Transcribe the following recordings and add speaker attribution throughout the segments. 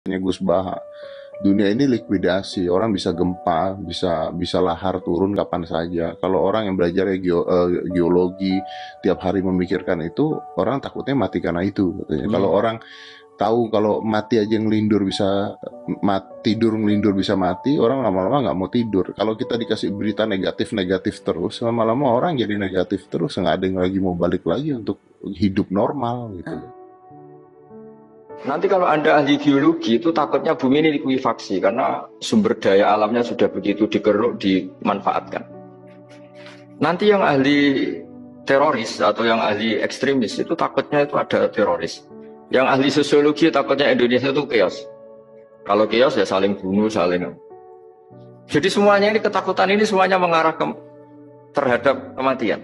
Speaker 1: Gus Baha. Dunia ini likuidasi, orang bisa gempa, bisa lahar turun kapan saja. Kalau orang yang belajar geologi tiap hari memikirkan itu, orang takutnya mati karena itu. Katanya. Kalau orang tahu kalau mati aja ngelindur bisa tidur ngelindur bisa mati, orang lama-lama nggak mau tidur. Kalau kita dikasih berita negatif terus, lama-lama orang jadi negatif terus, nggak ada yang lagi mau balik lagi untuk hidup normal gitu.
Speaker 2: Nanti kalau Anda ahli geologi itu takutnya bumi ini likuifaksi karena sumber daya alamnya sudah begitu dikeruk, dimanfaatkan. Nanti yang ahli teroris atau yang ahli ekstremis itu takutnya itu ada teroris. Yang ahli sosiologi takutnya Indonesia itu chaos. Kalau chaos ya saling bunuh, saling. Jadi semuanya ini ketakutan ini semuanya mengarah terhadap kematian.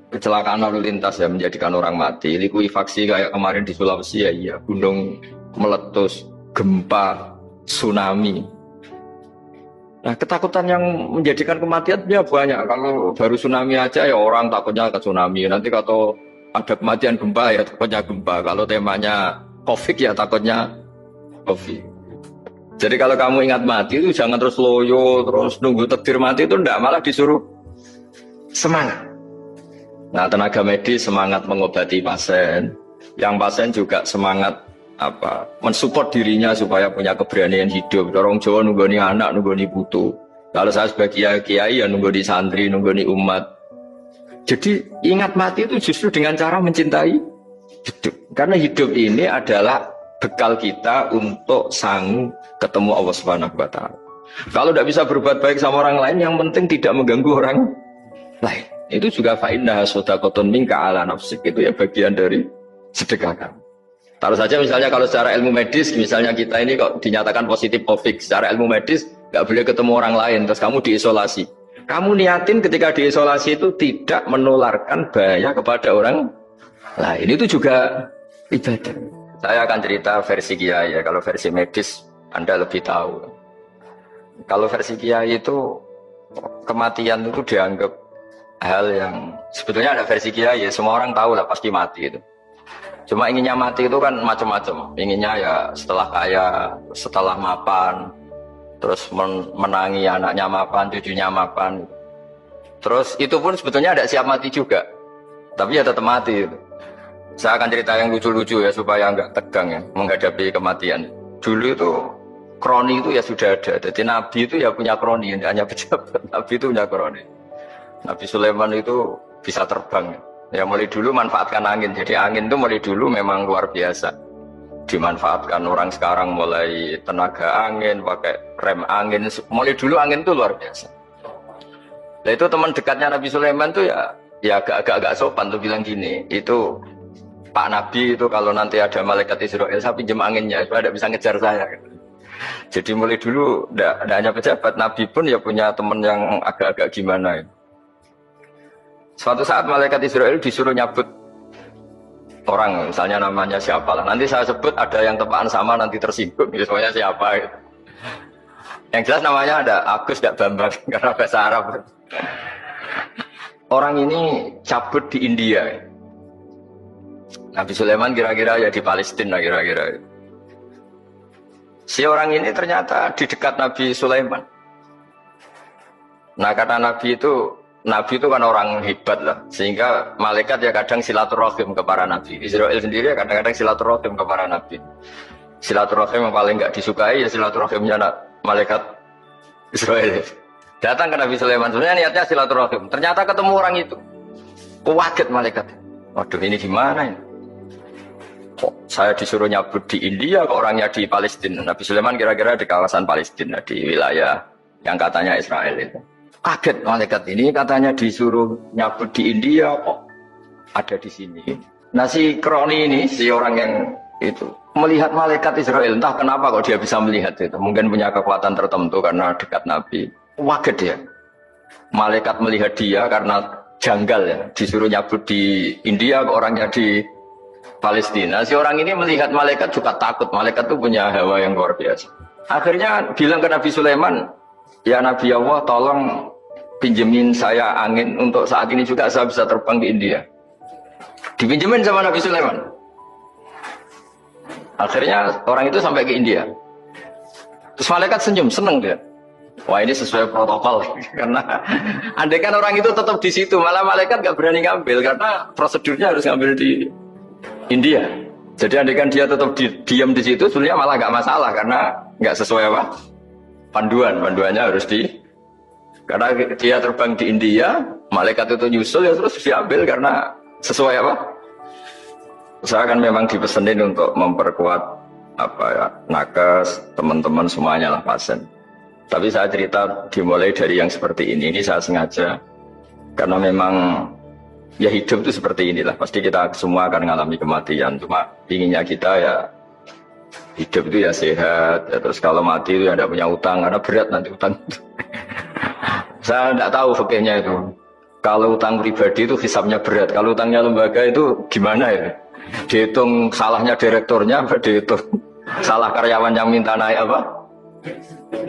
Speaker 2: Kecelakaan lalu lintas ya menjadikan orang mati, likuifaksi kayak kemarin di Sulawesi ya iya, gunung meletus, gempa, tsunami. Nah ketakutan yang menjadikan kematian ya banyak. Kalau baru tsunami aja ya orang takutnya ke tsunami. Nanti kalau ada kematian gempa ya takutnya gempa. Kalau temanya COVID ya takutnya COVID. Jadi kalau kamu ingat mati itu jangan terus loyo, terus nunggu takdir mati itu enggak, malah disuruh semangat. Nah, tenaga medis semangat mengobati pasien, yang pasien juga semangat mensupport dirinya supaya punya keberanian hidup. Orang Jawa nunggoni anak, nunggoni putu. Kalau saya sebagai kiai ya nunggoni santri, nunggoni umat. Jadi ingat mati itu justru dengan cara mencintai hidup. Karena hidup ini adalah bekal kita untuk sanggup ketemu Allah Subhanahu wa taala. Kalau tidak bisa berbuat baik sama orang lain, yang penting tidak mengganggu orang lain. Itu juga fa'innaha shadaqatun minka ala nafsik, itu ya bagian dari sedekah kamu. Taruh saja misalnya kalau secara ilmu medis, misalnya kita ini kok dinyatakan positif COVID, secara ilmu medis nggak boleh ketemu orang lain, terus kamu diisolasi. Kamu niatin ketika diisolasi itu tidak menularkan bahaya kepada orang lain, itu juga ibadah. Saya akan cerita versi kiai ya, kalau versi medis Anda lebih tahu. Kalau versi kiai itu kematian itu dianggap hal yang sebetulnya ada versi kiai ya, semua orang tahu lah pasti mati itu. Cuma inginnya mati itu kan macam-macam. Inginnya ya setelah kaya, setelah mapan, terus menangi anaknya mapan, cucunya mapan. Terus itu pun sebetulnya ada siap mati juga, tapi ya tetap mati. Saya akan cerita yang lucu-lucu ya supaya nggak tegang ya menghadapi kematian. Dulu itu kroni itu ya sudah ada. Jadi Nabi itu ya punya kroni, hanya pejabat. Nabi itu punya kroni. Nabi Sulaiman itu bisa terbang. Ya mulai dulu manfaatkan angin. Jadi angin itu mulai dulu memang luar biasa. Dimanfaatkan orang sekarang mulai tenaga angin, pakai rem angin. Mulai dulu angin itu luar biasa. Nah itu teman dekatnya Nabi Sulaiman tuh ya agak sopan tuh bilang gini. Itu Pak Nabi itu kalau nanti ada malaikat Israel saya pinjam anginnya supaya tidak bisa ngejar saya. Jadi mulai dulu tidak hanya pejabat, Nabi pun ya punya teman yang agak-agak gimana. Suatu saat malaikat Israel disuruh nyabut orang, misalnya namanya siapa lah. Nanti saya sebut ada yang tepaan sama nanti tersinggung, misalnya siapa. Gitu. Yang jelas namanya ada Agus tidak Bambang karena bahasa Arab. Orang ini cabut di India. Nabi Sulaiman kira-kira ya di Palestina kira-kira. Si orang ini ternyata di dekat Nabi Sulaiman. Nah karena Nabi itu kan orang hebat lah, sehingga malaikat ya kadang silaturahim ke para nabi. Israel sendiri ya kadang-kadang silaturahim ke para nabi. Silaturahim yang paling nggak disukai ya silaturahimnya malaikat Israel. Datang ke Nabi Sulaiman, sebenarnya niatnya silaturahim. Ternyata ketemu orang itu, kaget malaikat. Waduh ini gimana ini? Kok saya disuruh nyabut di India, kok orangnya di Palestina? Nabi Sulaiman kira-kira di kawasan Palestina, di wilayah yang katanya Israel itu. Kaget malaikat ini katanya disuruh nyabut di India kok ada di sini. Nah si kroni ini, si orang yang itu melihat malaikat Israel, entah kenapa kok dia bisa melihat itu. Mungkin punya kekuatan tertentu karena dekat Nabi. Kaget dia. Malaikat melihat dia karena janggal ya, disuruh nyabut di India kok orangnya di Palestina. Si orang ini melihat malaikat juga takut. Malaikat itu punya hawa yang luar biasa. Akhirnya bilang ke Nabi Sulaiman, ya Nabi Allah tolong pinjemin saya angin untuk saat ini juga saya bisa terbang ke India. Dipinjemin sama Nabi Sulaiman. Akhirnya orang itu sampai ke India. Terus malaikat senyum, seneng dia. Wah ini sesuai protokol karena andai kan orang itu tetap di situ malah malaikat nggak berani ngambil karena prosedurnya harus ngambil di India. Jadi andai kan dia tetap diam di situ sebenarnya malah nggak masalah karena nggak sesuai apa panduannya harus karena dia terbang di India malaikat itu nyusul ya terus diambil karena sesuai apa. Saya kan memang dipesenin untuk memperkuat apa ya nakes teman-teman semuanya lah pasien. Tapi saya cerita dimulai dari yang seperti ini saya sengaja karena memang ya hidup itu seperti inilah pasti kita semua akan mengalami kematian cuma inginnya kita ya hidup itu ya sehat ya, terus kalau mati itu ya tidak punya utang karena berat nanti utang saya tidak tahu fikihnya itu kalau utang pribadi itu hisabnya berat kalau utangnya lembaga itu gimana ya dihitung salahnya direkturnya dihitung salah karyawan yang minta naik apa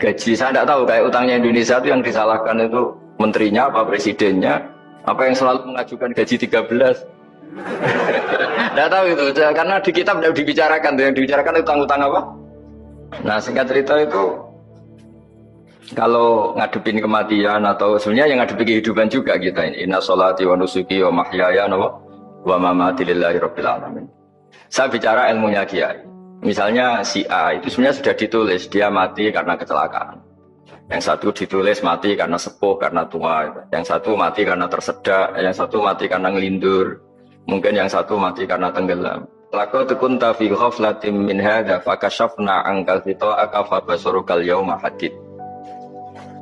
Speaker 2: gaji. Saya tidak tahu kayak utangnya Indonesia itu yang disalahkan itu menterinya apa presidennya apa yang selalu mengajukan gaji 13 tidak tahu itu karena di kitab tidak dibicarakan yang dibicarakan utang-utang apa. Nah singkat cerita itu kalau ngadepin kematian atau sebenarnya yang ngadepin kehidupan juga kita ini inna sholati wa nusuki wa mahyaya wa mamati lillahi rabbil alamin. Saya bicara ilmunya kiai. Misalnya si A itu sebenarnya sudah ditulis dia mati karena kecelakaan. Yang satu ditulis mati karena sepuh, karena tua. Yang satu mati karena tersedak. Yang satu mati karena ngelindur. Mungkin yang satu mati karena tenggelam. Laqad kunta fi ghaflatin min hadza fakashafna ankal ghita'aka fabasurukal yauma hadid.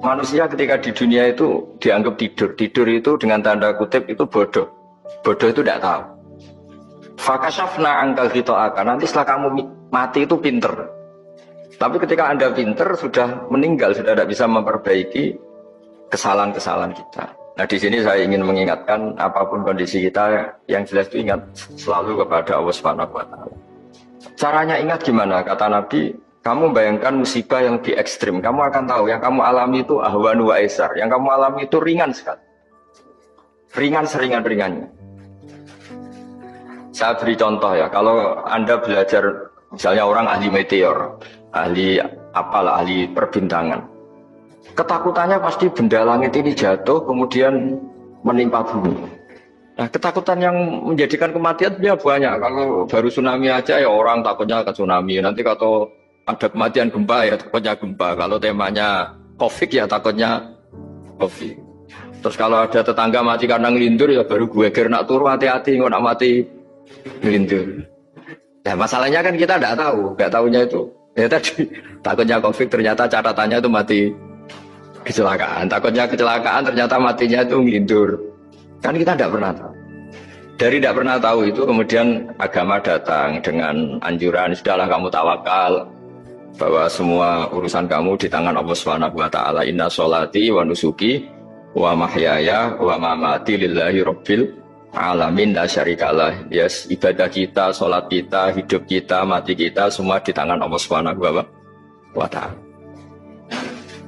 Speaker 2: Manusia ketika di dunia itu dianggap tidur. Tidur itu dengan tanda kutip itu bodoh. Bodoh itu tidak tahu. Fakashafna ankal ghita'aka. Nanti setelah kamu mati itu pinter. Tapi ketika Anda pinter sudah meninggal, sudah tidak bisa memperbaiki kesalahan-kesalahan kita. Nah di sini saya ingin mengingatkan apapun kondisi kita yang jelas itu ingat selalu kepada Allah Subhanahu wa taala. Caranya ingat gimana? Kata Nabi, kamu bayangkan musibah yang lebih ekstrim, kamu akan tahu yang kamu alami itu ahwanu wa aisar, yang kamu alami itu ringan sekali. Ringan seringan-ringannya. Saya beri contoh ya, kalau Anda belajar misalnya orang ahli meteor, ahli apalah, ahli perbintangan. Ketakutannya pasti benda langit ini jatuh kemudian menimpa bumi. Nah, ketakutan yang menjadikan kematian dia banyak. Kalau baru tsunami aja ya orang takutnya ke tsunami. Nanti kalau ada kematian gempa ya takutnya gempa. Kalau temanya COVID ya takutnya COVID. Terus kalau ada tetangga mati karena ngelindur ya baru gue nak turu hati-hati nggak nak mati ngelindur. Ya masalahnya kan kita nggak tahunya itu. Ya tadi takutnya COVID ternyata catatannya itu mati kecelakaan. Takutnya kecelakaan ternyata matinya itu ngelindur. Kan kita tidak pernah tahu. Dari tidak pernah tahu itu kemudian agama datang dengan anjuran sudahlah kamu tawakal bahwa semua urusan kamu di tangan Allah Subhanahu wa taala. Inna sholati wa nusuki wa mahyaya wa mamati lillahi rabbil alamin la syarikalah. Yes, ibadah kita, sholat kita, hidup kita, mati kita semua di tangan Allah Subhanahu wa taala.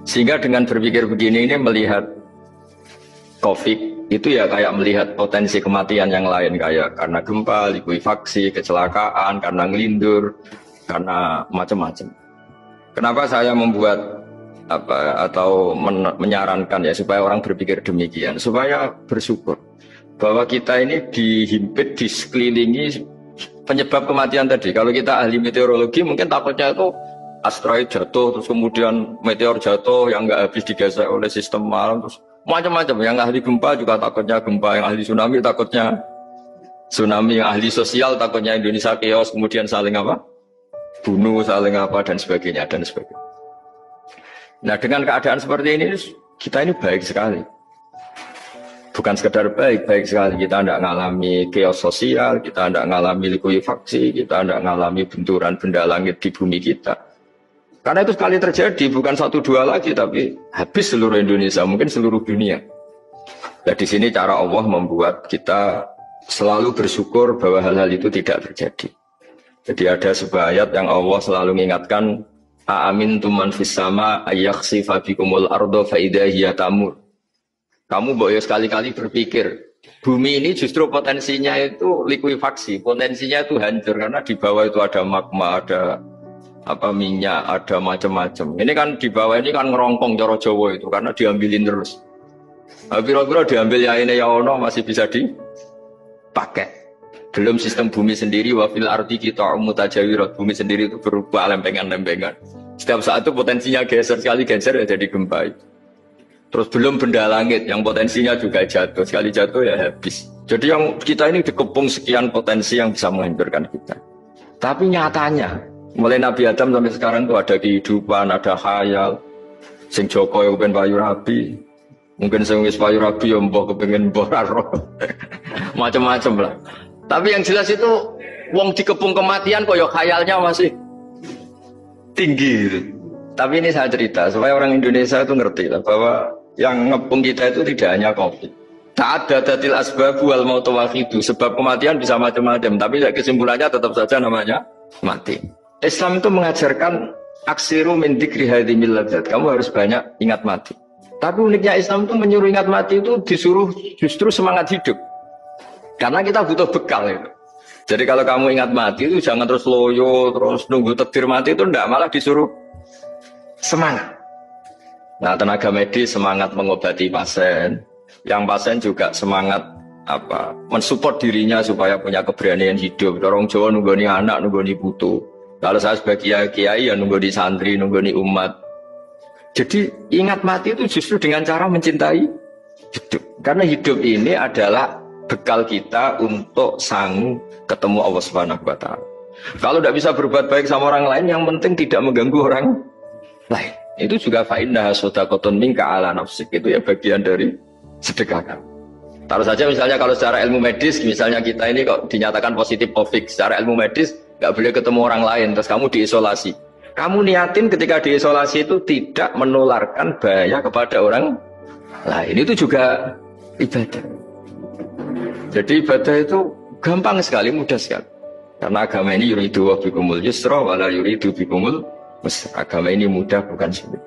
Speaker 2: Sehingga dengan berpikir begini ini melihat COVID itu ya kayak melihat potensi kematian yang lain kayak karena gempa, likuifaksi, kecelakaan, karena ngelindur, karena macam-macam. Kenapa saya membuat atau menyarankan ya supaya orang berpikir demikian, supaya bersyukur bahwa kita ini dihimpit, disekelilingi penyebab kematian tadi. Kalau kita ahli meteorologi mungkin takutnya itu asteroid jatuh, terus kemudian meteor jatuh yang nggak habis digesek oleh sistem alam, terus macam-macam. Yang ahli gempa juga takutnya gempa, yang ahli tsunami takutnya tsunami, yang ahli sosial takutnya Indonesia chaos, kemudian saling apa? Bunuh, saling apa dan sebagainya dan sebagainya. Nah dengan keadaan seperti ini kita ini baik sekali. Bukan sekedar baik sekali. Kita tidak mengalami chaos sosial, kita tidak mengalami likuifaksi, kita tidak mengalami benturan benda langit di bumi kita. Karena itu sekali terjadi, bukan 1-2 lagi, tapi habis seluruh Indonesia, mungkin seluruh dunia. Nah di sini cara Allah membuat kita selalu bersyukur bahwa hal-hal itu tidak terjadi. Jadi ada sebuah ayat yang Allah selalu mengingatkan, A'amintum man fis sama ayyakhsifa bikumul ardo fa idza hiya tamur. Kamu boleh sekali-kali berpikir Bumi ini justru potensinya itu likuifaksi, potensinya itu hancur karena di bawah itu ada magma, ada apa minyak, ada macam-macam. Ini kan di bawah ini kan ngerongkong cara Jawa itu karena diambilin terus. Nah, biro-biro diambil ya ini ya ono masih bisa dipakai. Belum sistem bumi sendiri wafil arti kita mutajawirat, bumi sendiri itu berubah lempengan-lempengan. Setiap saat itu potensinya geser, sekali geser ya jadi gempa. Terus belum benda langit yang potensinya juga jatuh, sekali jatuh ya habis. Jadi yang kita ini dikepung sekian potensi yang bisa menghancurkan kita. Tapi nyatanya, mulai Nabi Adam sampai sekarang tuh ada kehidupan, ada khayal. Sing Joko yang pengen payu rabi, mungkin sing wis payu rabi yang mbok kepengen boraro, macam-macam lah. Tapi yang jelas itu, wong dikepung kematian kok ya khayalnya masih tinggi gitu. Tapi ini saya cerita supaya orang Indonesia itu ngerti lah bahwa yang ngepung kita itu tidak hanya COVID. Tak ada datil asbab wal mautu wahidu. Sebab kematian bisa macam-macam, tapi kesimpulannya tetap saja namanya mati. Islam itu mengajarkan aksiru min dzikri hadhimil ladzat. Kamu harus banyak ingat mati. Tapi uniknya Islam itu menyuruh ingat mati itu disuruh justru semangat hidup. Karena kita butuh bekal itu. Jadi kalau kamu ingat mati itu jangan terus loyo, terus nunggu takdir mati itu enggak, malah disuruh semangat. Nah, tenaga medis semangat mengobati pasien, yang pasien juga semangat apa mensupport dirinya supaya punya keberanian hidup. Orang Jawa nunggoni anak, nunggoni putu. Kalau saya sebagai kiai ya nunggoni santri, nunggoni umat. Jadi ingat mati itu justru dengan cara mencintai hidup. Karena hidup ini adalah bekal kita untuk sanggup ketemu Allah Subhanahu wa taala. Kalau tidak bisa berbuat baik sama orang lain, yang penting tidak mengganggu orang lain. Itu juga fa'innaha shadaqatun minka ala nafsik, itu ya bagian dari sedekah kan. Taruh saja misalnya kalau secara ilmu medis, misalnya kita ini kok dinyatakan positif COVID, secara ilmu medis nggak boleh ketemu orang lain, terus kamu diisolasi. Kamu niatin ketika diisolasi itu tidak menularkan bahaya kepada orang lain, itu juga ibadah. Jadi ibadah itu gampang sekali, mudah sekali. Karena agama ini yuridu wa bikumul yusra wala yuridu bikumul agama ini mudah bukan sulit.